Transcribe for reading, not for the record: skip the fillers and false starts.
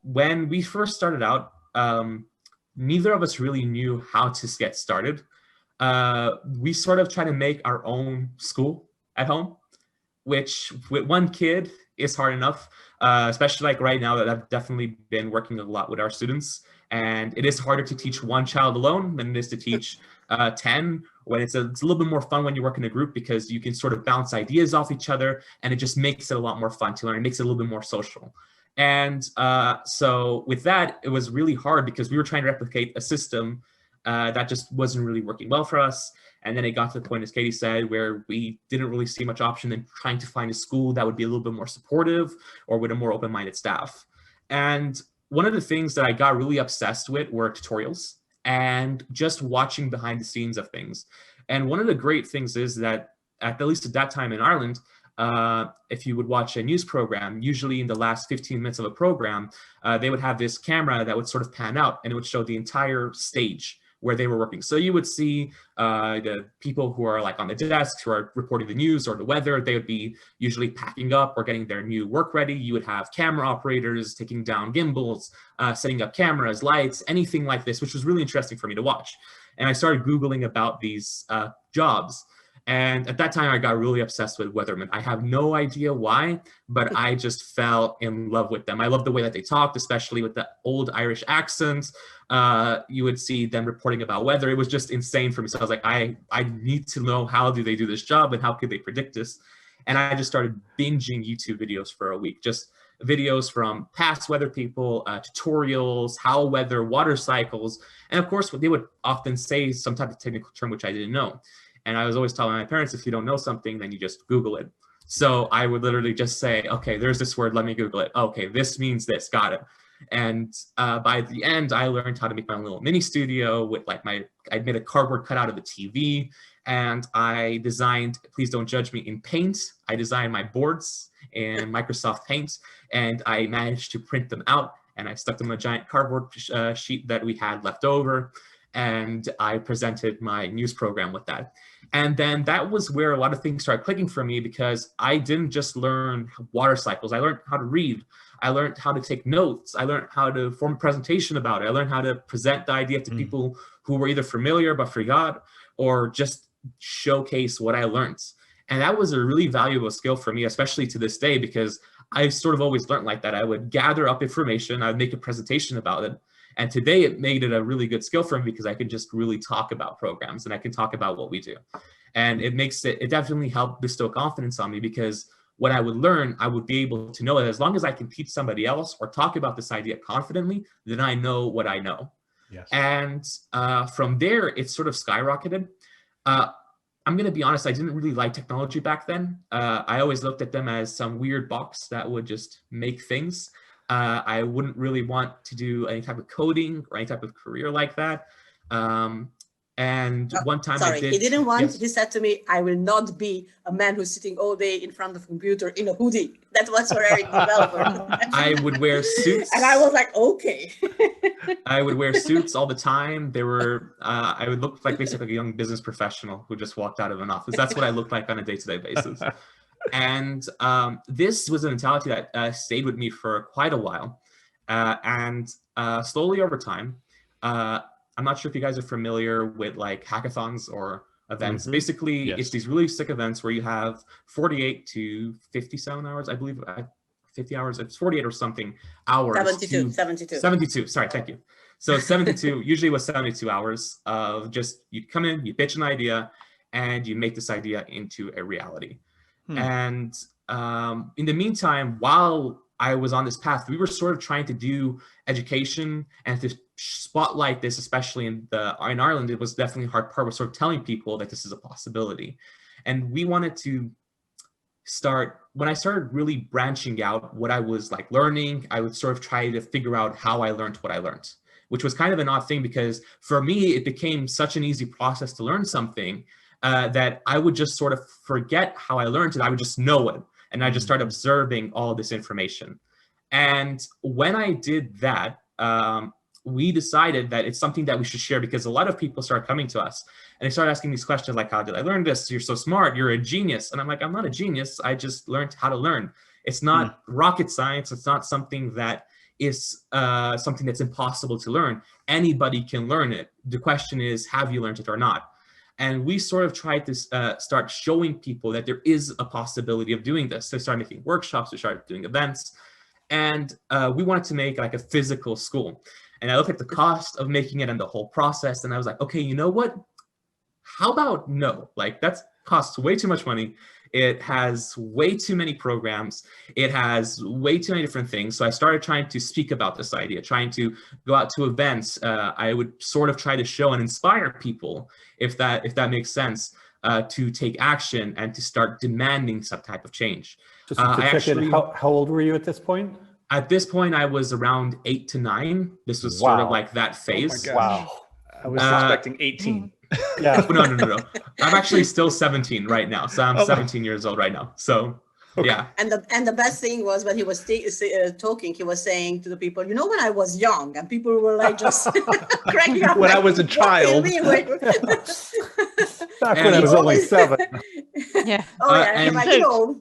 when we first started out, neither of us really knew how to get started. We sort of try to make our own school at home, which with one kid is hard enough, especially like right now that I've definitely been working a lot with our students. And it is harder to teach one child alone than it is to teach 10, when it's a little bit more fun when you work in a group, because you can sort of bounce ideas off each other, and it just makes it a lot more fun to learn. It makes it a little bit more social. And so with that, it was really hard because we were trying to replicate a system that just wasn't really working well for us. And then it got to the point, as Katy said, where we didn't really see much option in trying to find a school that would be a little bit more supportive or with a more open-minded staff. And one of the things that I got really obsessed with were tutorials and just watching behind the scenes of things. And one of the great things is that, at least at that time in Ireland, if you would watch a news program, usually in the last 15 minutes of a program, they would have this camera that would sort of pan out, and it would show the entire stage where they were working. So you would see the people who are like on the desks who are reporting the news or the weather. They would be usually packing up or getting their new work ready. You would have camera operators taking down gimbals, setting up cameras, lights, anything like this, which was really interesting for me to watch. And I started Googling about these jobs. And at that time, I got really obsessed with weathermen. I have no idea why, but I just fell in love with them. I love the way that they talked, especially with the old Irish accents. You would see them reporting about weather. It was just insane for me. So I was like, I need to know, how do they do this job and how could they predict this? And I just started binging YouTube videos for a week, just videos from past weather people, tutorials, how weather, water cycles. And of course, they would often say some type of technical term, which I didn't know. And I was always telling my parents, if you don't know something, then you just Google it. So I would literally just say, okay, there's this word, let me Google it. Okay, this means this, got it. And by the end, I learned how to make my own little mini studio with like I made a cardboard cutout of the TV, and I designed, please don't judge me, in Paint. I designed my boards in Microsoft Paint, and I managed to print them out, and I stuck them in a giant cardboard sheet that we had left over. And I presented my news program with that. And then that was where a lot of things started clicking for me, because I didn't just learn water cycles. I learned how to read. I learned how to take notes. I learned how to form a presentation about it. I learned how to present the idea to people who were either familiar but forgot, or just showcase what I learned. And that was a really valuable skill for me, especially to this day, because I've sort of always learned like that. I would gather up information. I would make a presentation about it. And today it made it a really good skill for me, because I could just really talk about programs and I can talk about what we do. And it definitely helped bestow confidence on me, because what I would learn, I would be able to know that as long as I can teach somebody else or talk about this idea confidently, then I know what I know. Yes. And from there, it sort of skyrocketed. I'm going to be honest, I didn't really like technology back then. I always looked at them as some weird box that would just make things. I wouldn't really want to do any type of coding or any type of career like that. And one time sorry, I did. He didn't want, yes. He said to me, I will not be a man who's sitting all day in front of a computer in a hoodie. That was for Eric developer. I would wear suits. And I was like, okay. I would wear suits all the time. I would look like basically a young business professional who just walked out of an office. That's what I looked like on a day-to-day basis. And this was a mentality that stayed with me for quite a while. And slowly over time, I'm not sure if you guys are familiar with like hackathons or events. Basically, yes. It's these really sick events where you have 48 to 57 hours, I believe, 50 hours, it's 48 or something hours. 72, sorry, thank you. So 72, usually was 72 hours of just, you come in, you pitch an idea, and you make this idea into a reality. And in the meantime, while I was on this path, we were sort of trying to do education and to spotlight this, especially in Ireland. It was definitely a hard part with sort of telling people that this is a possibility. And we wanted to start, when I started really branching out what I was like learning, I would sort of try to figure out how I learned what I learned, which was kind of an odd thing, because for me, it became such an easy process to learn something that I would just sort of forget how I learned it. I would just know it. And I just started observing all this information. And when I did that, we decided that it's something that we should share, because a lot of people started coming to us and they started asking these questions like, how did I learn this? You're so smart, you're a genius. And I'm like, I'm not a genius. I just learned how to learn. It's not rocket science. It's not something that is something that's impossible to learn. Anybody can learn it. The question is, have you learned it or not? And we sort of tried to start showing people that there is a possibility of doing this. So we started making workshops, we started doing events, and we wanted to make like a physical school. And I looked at the cost of making it and the whole process, and I was like, okay, you know what? How about no? Like, that costs way too much money. It has way too many programs. It has way too many different things. So I started trying to speak about this idea, trying to go out to events. I would sort of try to show and inspire people, if that makes sense, to take action and to start demanding some type of change. Just to check in, how old were you at this point? At this point, I was around 8 to 9. This was sort of like that phase. Oh my gosh. Wow. I was expecting 18. Yeah. No. I'm actually still 17 right now. So I'm 17 years old right now. So yeah. And the best thing was when he was talking, he was saying to the people, you know, when I was young, and people were like just cracking up. When like, I was a child. Back when I was only 7. Yeah. Oh yeah, and- like, you know.